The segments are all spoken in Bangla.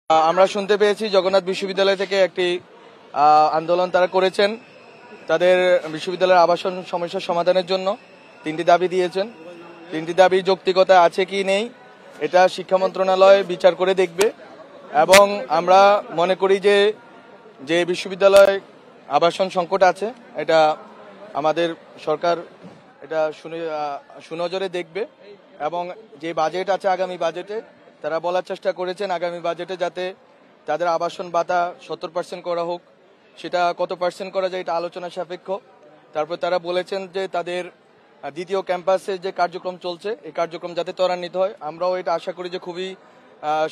আমরা শুনতে পেয়েছি জগন্নাথ বিশ্ববিদ্যালয় থেকে একটি আন্দোলন তারা করেছেন তাদের বিশ্ববিদ্যালয়ের আবাসন সমস্যার সমাধানের জন্য। 3টি দাবি দিয়েছেন। 3টি দাবি যৌক্তিকতা আছে কি নেই এটা শিক্ষা মন্ত্রণালয় বিচার করে দেখবে, এবং আমরা মনে করি যে বিশ্ববিদ্যালয় আবাসন সংকট আছে এটা আমাদের সরকার এটা সুনজরে দেখবে, এবং যে বাজেট আছে আগামী বাজেটে তারা বলার চেষ্টা করেছেন আগামী বাজেটে যাতে তাদের আবাসন ভাতা 70% করা হোক। সেটা কত পার্সেন্ট করা যায় এটা আলোচনা সাপেক্ষ। তারপর তারা বলেছেন যে তাদের দ্বিতীয় ক্যাম্পাসে যে কার্যক্রম চলছে এই কার্যক্রম যাতে ত্বরান্বিত হয়। আমরাও এটা আশা করি যে খুবই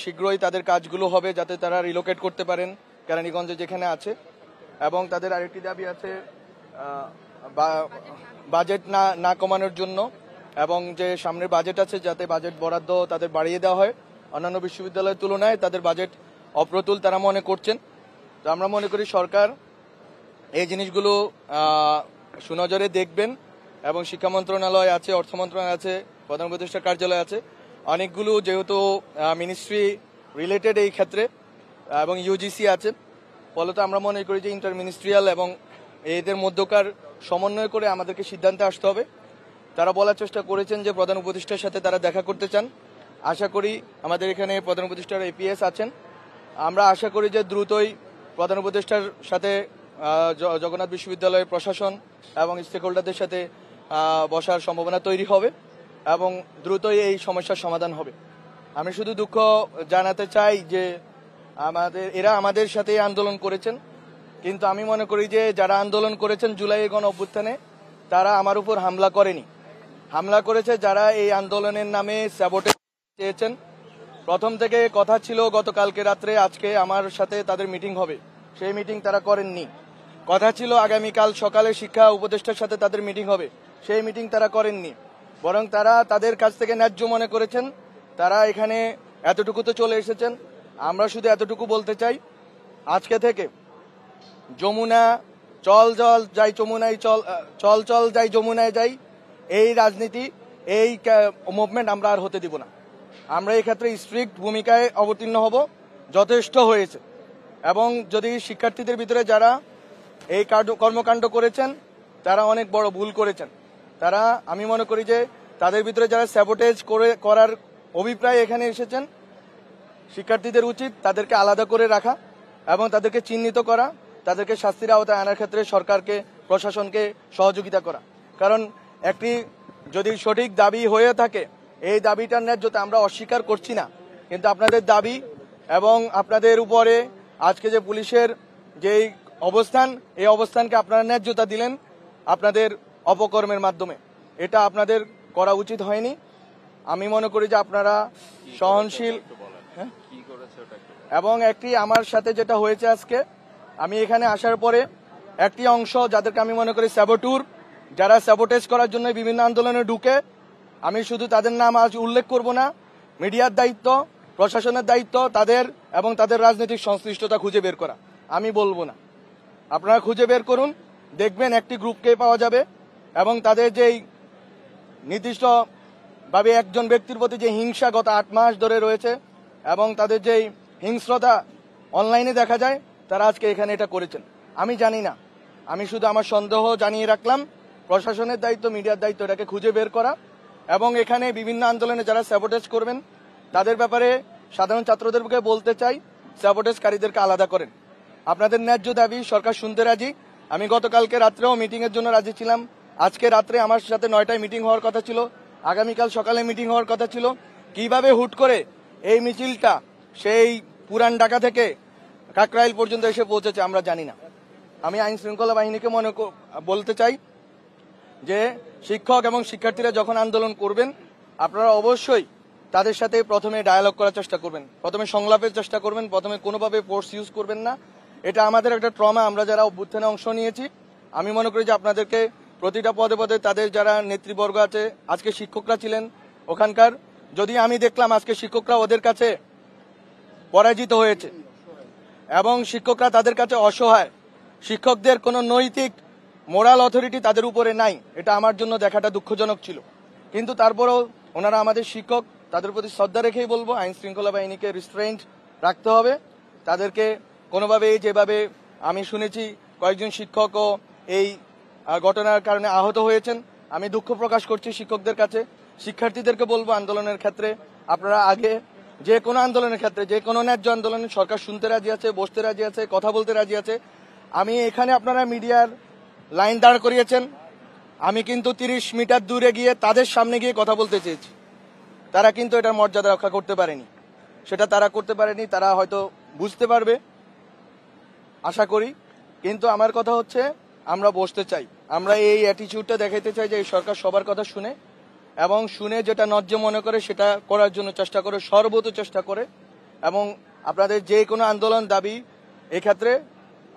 শীঘ্রই তাদের কাজগুলো হবে যাতে তারা রিলোকেট করতে পারেন কেরানীগঞ্জে যেখানে আছে। এবং তাদের আরেকটি দাবি আছে বাজেট না কমানোর জন্য, এবং যে সামনের বাজেট আছে যাতে বাজেট বরাদ্দ তাদের বাড়িয়ে দেওয়া হয়। অন্যান্য বিশ্ববিদ্যালয়ের তুলনায় তাদের বাজেট অপ্রতুল তারা মনে করছেন। তো আমরা মনে করি সরকার এই জিনিসগুলো সুনজরে দেখবেন, এবং শিক্ষা মন্ত্রণালয় আছে, অর্থ মন্ত্রণালয় আছে, প্রধান উপদেষ্টার কার্যালয় আছে, অনেকগুলো যেহেতু মিনিস্ট্রি রিলেটেড এই ক্ষেত্রে, এবং ইউজিসি আছে। ফলত আমরা মনে করি যে ইন্টার মিনিস্ট্রিয়াল এবং এদের মধ্যকার সমন্বয় করে আমাদেরকে সিদ্ধান্তে আসতে হবে। তারা বলার চেষ্টা করেছেন যে প্রধান উপদেষ্টার সাথে তারা দেখা করতে চান। আশা করি আমাদের এখানে প্রধান উপদেষ্টার এপিএস আছেন। আমরা আশা করি যে দ্রুতই প্রধান উপদেষ্টার সাথে জগন্নাথ বিশ্ববিদ্যালয়ের প্রশাসন এবং স্টেক হোল্ডারদের সাথে বসার সম্ভাবনা তৈরি হবে, এবং দ্রুতই এই সমস্যার সমাধান হবে। আমি শুধু দুঃখ জানাতে চাই যে এরা আমাদের সাথে আন্দোলন করেছেন, কিন্তু আমি মনে করি যে যারা আন্দোলন করেছেন জুলাই গণ অভ্যুত্থানে তারা আমার উপর হামলা করেনি। হামলা করেছে যারা এই আন্দোলনের নামে স্যাবোটেজ চেয়েছেন। প্রথম থেকে কথা ছিল গতকালকে রাত্রে আজকে আমার সাথে তাদের মিটিং হবে, সেই মিটিং তারা করেননি। কথা ছিল আগামীকাল সকালে শিক্ষা উপদেষ্টার সাথে তাদের মিটিং হবে, সেই মিটিং তারা করেননি। বরং তারা তাদের কাছ থেকে ন্যায্য মনে করেছেন তারা এখানে এতটুকু তো চলে এসেছেন। আমরা শুধু এতটুকু বলতে চাই, আজকে থেকে যমুনা চল চল যাই যমুনায় চল চল যাই যমুনায় যাই এই রাজনীতি এই মুভমেন্ট আমরা আর হতে দিব না। আমরা এই ক্ষেত্রে স্ট্রিক্ট ভূমিকায় অবতীর্ণ হব, যথেষ্ট হয়েছে। এবং যদি শিক্ষার্থীদের ভিতরে যারা এই কর্মকাণ্ড করেছেন তারা অনেক বড় ভুল করেছেন। তারা আমি মনে করি যে তাদের ভিতরে যারা স্যাবোটেজ করার অভিপ্রায় এখানে এসেছেন, শিক্ষার্থীদের উচিত তাদেরকে আলাদা করে রাখা এবং তাদেরকে চিহ্নিত করা, তাদেরকে শাস্তির আওতায় আনার ক্ষেত্রে সরকারকে প্রশাসনকে সহযোগিতা করা। কারণ একটি যদি সঠিক দাবি হয়ে থাকে এই দাবিটার ন্যায্যতা আমরা অস্বীকার করছি না, কিন্তু আপনাদের দাবি এবং আপনাদের উপরে আজকে যে পুলিশের যেই অবস্থান এই অবস্থানকে আপনারা ন্যায্যতা দিলেন আপনাদের অপকর্মের মাধ্যমে, এটা আপনাদের করা উচিত হয়নি। আমি মনে করি যে আপনারা সহনশীল, এবং একটি আমার সাথে যেটা হয়েছে আজকে আমি এখানে আসার পরে একটি অংশ যাদেরকে আমি মনে করি স্যাবোটুর, যারা স্যাবোটেজ করার জন্য বিভিন্ন আন্দোলনে ঢুকে, আমি শুধু তাদের নাম আজ উল্লেখ করব না, মিডিয়ার দায়িত্ব, প্রশাসনের দায়িত্ব তাদের এবং তাদের রাজনৈতিক সংশ্লিষ্টতা খুঁজে বের করা। আমি বলবো না, আপনারা খুঁজে বের করুন, দেখবেন একটি গ্রুপকে পাওয়া যাবে, এবং তাদের যেই নির্দিষ্টভাবে একজন ব্যক্তির প্রতি যে হিংসা গত 8 মাস ধরে রয়েছে এবং তাদের যেই হিংস্রতা অনলাইনে দেখা যায়, তারা আজকে এখানে এটা করেছেন। আমি জানি না, আমি শুধু আমার সন্দেহ জানিয়ে রাখলাম। প্রশাসনের দায়িত্ব, মিডিয়ার দায়িত্ব এটাকে খুঁজে বের করা, এবং এখানে বিভিন্ন আন্দোলনে যারা স্যাবোটেজ করবেন তাদের ব্যাপারে সাধারণ ছাত্রদেরকে বলতে চাই, স্যাবোটেজকারীদেরকে আলাদা করেন। আপনাদের ন্যায্য দাবি সরকার শুনতে রাজি। আমি গতকালকে রাত্রেও মিটিংয়ের জন্য রাজি ছিলাম। আজকে রাত্রে আমার সাথে 9টায় মিটিং হওয়ার কথা ছিল, আগামীকাল সকালে মিটিং হওয়ার কথা ছিল। কিভাবে হুট করে এই মিছিলটা সেই পুরান ঢাকা থেকে কাকরাইল পর্যন্ত এসে পৌঁছেছে আমরা জানি না। আমি আইন শৃঙ্খলা বাহিনীকে বলতে চাই যে শিক্ষক এবং শিক্ষার্থীরা যখন আন্দোলন করবেন আপনারা অবশ্যই তাদের সাথে প্রথমে ডায়ালগ করার চেষ্টা করবেন, প্রথমে সংলাপের চেষ্টা করবেন, প্রথমে কোনোভাবে ফোর্স ইউজ করবেন না। এটা আমাদের একটা ট্রমা, আমরা যারা অভ্যুত্থানে অংশ নিয়েছি। আমি মনে করি যে আপনাদেরকে প্রতিটা পদে পদে তাদের যারা নেতৃবর্গ আছে, আজকে শিক্ষকরা ছিলেন ওখানকার, যদি আমি দেখলাম আজকে শিক্ষকরা ওদের কাছে পরাজিত হয়েছে এবং শিক্ষকরা তাদের কাছে অসহায়, শিক্ষকদের কোনো নৈতিক মোরাল অথরিটি তাদের উপরে নাই, এটা আমার জন্য দেখাটা দুঃখজনক ছিল। কিন্তু তারপরেও ওনারা আমাদের শিক্ষক, তাদের প্রতি শ্রদ্ধা রেখেই বলবো আইন শৃঙ্খলা বাহিনীকে রিস্ট্রেইন্ট রাখতে হবে। তাদেরকে কোনোভাবে যেভাবে আমি শুনেছি কয়েকজন শিক্ষকও এই ঘটনার কারণে আহত হয়েছেন, আমি দুঃখ প্রকাশ করছি শিক্ষকদের কাছে। শিক্ষার্থীদেরকে বলবো আন্দোলনের ক্ষেত্রে আপনারা আগে যে কোনো আন্দোলনের ক্ষেত্রে যে কোনো ন্যায্য আন্দোলনে সরকার শুনতে রাজি আছে, বসতে রাজি আছে, কথা বলতে রাজি আছে। আমি এখানে আপনারা মিডিয়ার লাইন দাঁড় করিয়েছেন, আমি কিন্তু 30 মিটার দূরে গিয়ে তাদের সামনে গিয়ে কথা বলতে চেয়েছি। তারা কিন্তু এটার মর্যাদা রক্ষা করতে পারেনি, সেটা তারা করতে পারেনি, তারা হয়তো বুঝতে পারবে আশা করি। কিন্তু আমার কথা হচ্ছে আমরা বসতে চাই, আমরা এই অ্যাটিটিউডটা দেখাইতে চাই যে এই সরকার সবার কথা শুনে এবং শুনে যেটা ন্যায্য মনে করে সেটা করার জন্য চেষ্টা করে, সর্বোচ্চ চেষ্টা করে। এবং আপনাদের যে কোনো আন্দোলন দাবি এক্ষেত্রে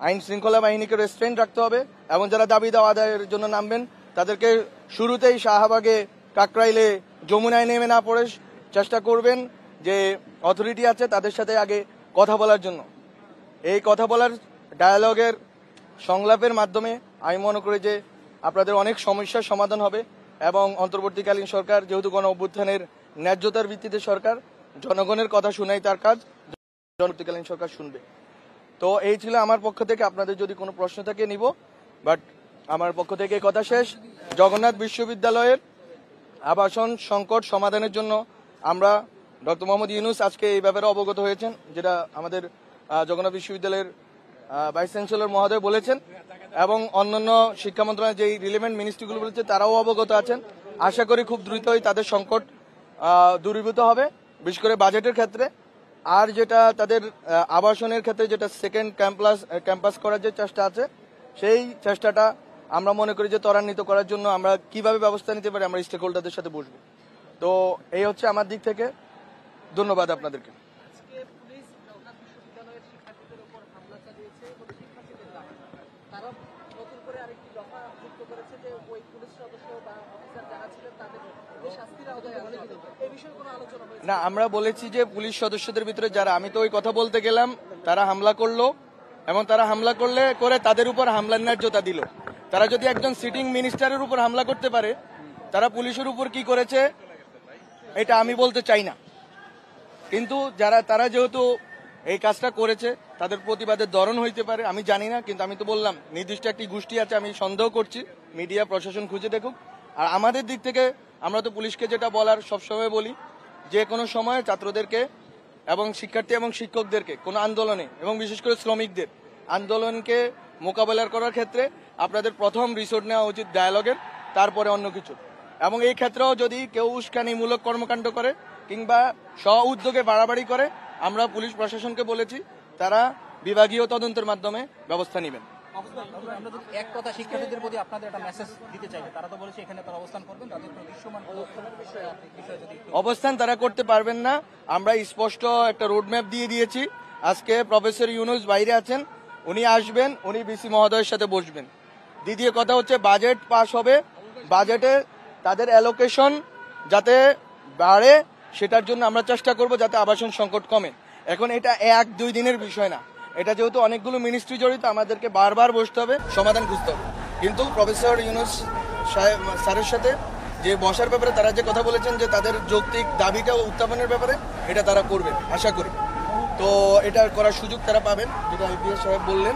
আইন শৃঙ্খলা বাহিনীকে রেস্ট্রেন্ট রাখতে হবে এবং যারা দাবি দেওয়া আদায়ের জন্য নামবেন তাদেরকে শুরুতেই শাহবাগে, কাকরাইলে, যমুনায় নেমে না পড়ে চেষ্টা করবেন যে অথরিটি আছে তাদের সাথে আগে কথা বলার জন্য। এই কথা বলার ডায়ালগের সংলাপের মাধ্যমে আমি মনে করি যে আপনাদের অনেক সমস্যার সমাধান হবে এবং অন্তর্বর্তীকালীন সরকার যেহেতু গণ অভ্যুত্থানের ন্যায্যতার ভিত্তিতে সরকার, জনগণের কথা শুনাই তার কাজ, অন্তর্বর্তীকালীন সরকার শুনবে। তো এই ছিল আমার পক্ষ থেকে, আপনাদের যদি কোনো প্রশ্ন থাকে নিব, বাট আমার পক্ষ থেকে কথা শেষ। জগন্নাথ বিশ্ববিদ্যালয়ের আবাসন সংকট সমাধানের জন্য আমরা ডক্টর মোহাম্মদ ইউনূস আজকে এই ব্যাপারে অবগত হয়েছেন, যেটা আমাদের জগন্নাথ বিশ্ববিদ্যালয়ের ভাইস চ্যান্সেলর মহোদয় বলেছেন এবং অন্যান্য শিক্ষা মন্ত্রণালয়ের যে রিলেভেন্ট মিনিস্ট্রিগুলো বলেছে তারাও অবগত আছেন। আশা করি খুব দ্রুতই তাদের সংকট দূরীভূত হবে, বিশেষ করে বাজেটের ক্ষেত্রে। আর যেটা তাদের আবাসনের ক্ষেত্রে যেটা সেকেন্ড ক্যাম্পাস করার যে চেষ্টা আছে, সেই চেষ্টাটা আমরা মনে করি যে ত্বরান্বিত করার জন্য আমরা কিভাবে ব্যবস্থা নিতে পারি, আমরা স্টেক হোল্ডারদের সাথে বসবো। তো এই হচ্ছে আমার দিক থেকে, ধন্যবাদ আপনাদেরকে। না, আমরা বলেছি যে পুলিশ সদস্যদের ভিতরে যারা, আমি তো ওই কথা বলতে গেলাম, তারা হামলা করলো এবং তারা হামলা করে তাদের উপর হামলার ন্যায্যতা দিল। তারা যদি একজন সিটিং মিনিস্টারের উপর হামলা করতে পারে, তারা পুলিশের উপর কি করেছে এটা আমি বলতে চাই না। কিন্তু তারা যেহেতু এই কাজটা করেছে, তাদের প্রতিবাদের ধরন হইতে পারে, আমি জানি না। কিন্তু আমি তো বললাম নির্দিষ্ট একটি গোষ্ঠী আছে, আমি সন্দেহ করছি, মিডিয়া প্রশাসন খুঁজে দেখুক। আর আমাদের দিক থেকে আমরা তো পুলিশকে যেটা বলার সবসময় বলি, যে কোনো সময় ছাত্রদেরকে এবং শিক্ষার্থী এবং শিক্ষকদেরকে কোনো আন্দোলনে এবং বিশেষ করে শ্রমিকদের আন্দোলনকে মোকাবেলা করার ক্ষেত্রে আপনাদের প্রথম রিসোর্ট নেওয়া উচিত ডায়ালগের, তারপরে অন্য কিছু। এবং এই ক্ষেত্রেও যদি কেউ উস্কানিমূলক কর্মকাণ্ড করে কিংবা স্ব উদ্যোগে বাড়াবাড়ি করে, আমরা পুলিশ প্রশাসনকে বলেছি তারা বিভাগীয় তদন্তের মাধ্যমে ব্যবস্থা নেবেন। এক কথা শিক্ষার্থীদের প্রতি আপনাদের একটা মেসেজ দিতে চাইবে, তারা তো বলেছে এখানে তারা অবস্থান করবেন, তাদের দৃশ্যমান অবস্থান তারা করতে পারবেন না। আমরা স্পষ্ট একটা রোডম্যাপ দিয়ে দিয়েছি। আজকে প্রফেসর ইউনূস বাইরে আছেন, উনি আসবেন, উনি বিসি মহোদয়ের সাথে বসবেন। দ্বিতীয় কথা হচ্ছে বাজেট পাস হবে, বাজেটে তাদের অ্যালোকেশন যাতে বাড়ে সেটার জন্য আমরা চেষ্টা করব যাতে আবাসন সংকট কমে। এখন এটা 1-2 দিনের বিষয় না, এটা যেহেতু অনেকগুলো মিনিস্ট্রি জড়িত, আমাদেরকে বারবার বসতে হবে, সমাধান খুঁজতে হবে। কিন্তু প্রফেসর ইউনূস স্যারের সাথে যে বসার ব্যাপারে তারা যে কথা বলেছেন যে তাদের যৌক্তিক দাবিটা উত্থাপনের ব্যাপারে, এটা তারা করবেন আশা করি। তো এটা করার সুযোগ তারা পাবেন, যেটা আইপিএস সাহেব বললেন।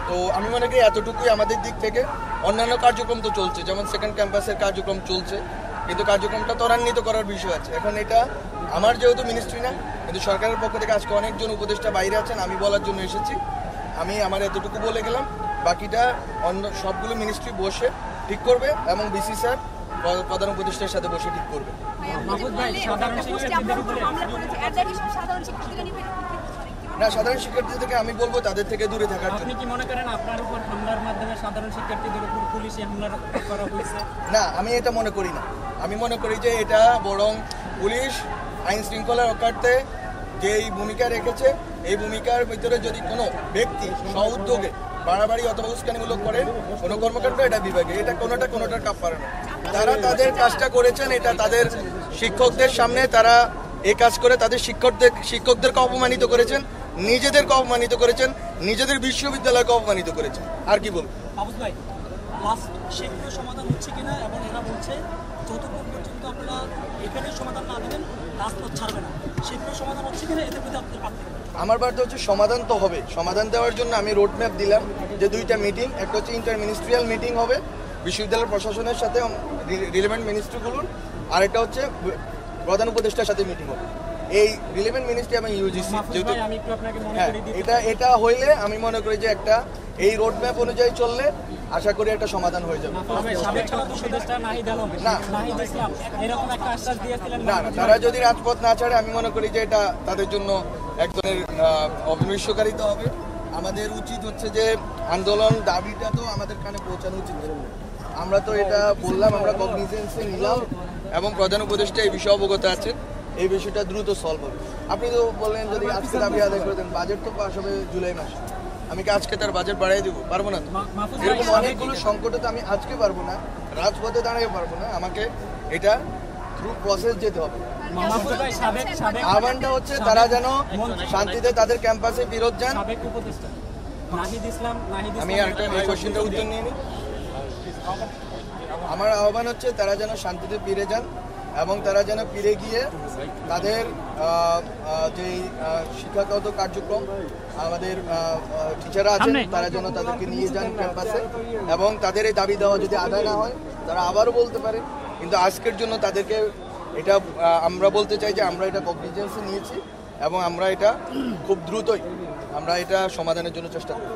তো আমি মনে করি এতটুকুই আমাদের দিক থেকে। অন্যান্য কার্যক্রম তো চলছে, যেমন সেকেন্ড ক্যাম্পাসের কার্যক্রম চলছে, কিন্তু কার্যক্রমটা ত্বরান্বিত করার বিষয় আছে। এখন এটা আমার যেহেতু মিনিস্ট্রি না, কিন্তু সরকারের পক্ষ থেকে আজকে অনেকজন উপদেষ্টা বাইরে আছেন, আমি বলার জন্য এসেছি। আমি আমার এতটুকু বলে গেলাম, বাকিটা অন্য সবগুলো মিনিস্ট্রি বসে ঠিক করবে এবং বিসি স্যার প্রধান উপদেষ্টার সাথে বসে ঠিক করবে। না, সাধারণ শিক্ষার্থী থেকে আমি বলবো তাদের থেকে দূরে থাকার জন্য। আপনি কি মনে করেন আপনার উপর হামলার মাধ্যমে সাধারণ শিক্ষার্থীদের উপর পুলিশি হামলা করা হয়েছে? না, আমি এটা মনে করি না। আমি মনে করি যে এটা বরং পুলিশ আইন শৃঙ্খলা রক্ষার্থে যেই ভূমিকা রেখেছে, এই ভূমিকার ভিতরে যদি কোনো ব্যক্তি স্ব উদ্যোগে বাড়াবাড়ি অথবা উস্কানিমূলক করে কোনো কর্মকাণ্ড, এটা বিভাগে, এটা কোনোটার কাপ পারে না। তারা তাদের কাজটা করেছেন, এটা তাদের শিক্ষকদের সামনে তারা এই কাজ করে তাদের শিক্ষকদেরকে অপমানিত করেছেন, নিজেদেরকে অপমানিত করেছেন, নিজেদের বিশ্ববিদ্যালয়কে অপমানিত করেছেন। আর কি বলবো? সমাধান হচ্ছে কিনা, এবং এরা বলছে যতক্ষণ পর্যন্ত আপনারা এখানে সমাধান না দেবেন রাজপথ ছাড়বে না, সেগুলো সমাধান হচ্ছে কিনা, এদের প্রতি আপনাদের আমার বার্তা হচ্ছে সমাধান তো হবে। সমাধান দেওয়ার জন্য আমি রোড ম্যাপ দিলাম যে 2টা মিটিং, একটা হচ্ছে ইন্টার মিনিস্ট্রিয়াল মিটিং হবে বিশ্ববিদ্যালয় প্রশাসনের সাথে রিলেভেন্ট মিনিস্ট্রিগুলোর, আরেকটা হচ্ছে প্রধান উপদেষ্টার সাথে মিটিং হবে। এই রিলেভেন্ট মিনিস্ট্রি এবং ইউজিসি মাহফুজ যেহেতু ভাই, আমি একটু আপনাকে মনে হ্যাঁ, করিয়ে দিতে এটা হইলে আমি মনে করি যে একটা এই রোড ম্যাপ অনুযায়ী চললে আশা করি একটা সমাধান হয়ে যাবে। মাহফুজ ভাই, সাবেক উপদেষ্টা নাহিদ আলম, না। নাহিদ ইসলাম এরকম একটা আশ্বাস দিয়েছিলেন না না, মাহফুজ তারা ভাই। যদি রাজপথ না ছাড়ে আমি মনে করি যে এটা তাদের জন্য এক ধরনের অবিনশ্বকারিতা হবে। আমাদের উচিত হচ্ছে যে আন্দোলন দাবিটা তো আমাদের কানে পৌঁছানো উচিত ছিল। আমরা তো এটা বললাম, আমরা কগনিজেন্সে নিলাম এবং প্রধান উপদেষ্টা এই বিষয়ে অবগত আছেন। এই বিষয়টা দ্রুত সলভ হবে। আপনি তো বললেন যদি আজকে দাবি আদায় করে দেন, বাজেট তো পাস হবে জুলাই মাসে, আমি কি আজকে তার বাজেট বাড়িয়ে দেবো? পারবো না তো। মাহফুজ ভাই, এরকম অনেকগুলো সংকটে তো আমি আজকে পারবো না, রাজপথে দাঁড়িয়ে পারবো না, আমাকে এটা থ্রু প্রসেস যেতে হবে। মাহফুজ ভাই, সাবেক আহ্বানটা হচ্ছে তারা যেন শান্তিতে তাদের ক্যাম্পাসে ফেরত যান। সাবেক উপদেষ্টা নাহিদ ইসলাম আমি আরেকটা এই কোশ্চেনটা উত্তর নিয়ে নিই। আমার আহ্বান হচ্ছে তারা যেন শান্তিতে ফিরে যান এবং তারা যেন ফিরে গিয়ে তাদের যে শিক্ষাগত কার্যক্রম আমাদের টিচাররা আছেন তারা যেন তাদেরকে নিয়ে যান ক্যাম্পাসে, এবং তাদের এই দাবি দেওয়া যদি আদায় না হয় তারা আবারও বলতে পারে। কিন্তু আজকের জন্য তাদেরকে এটা আমরা বলতে চাই যে আমরা এটা কগনিজেন্সে নিয়েছি এবং আমরা এটা খুব দ্রুতই আমরা এটা সমাধানের জন্য চেষ্টা করব।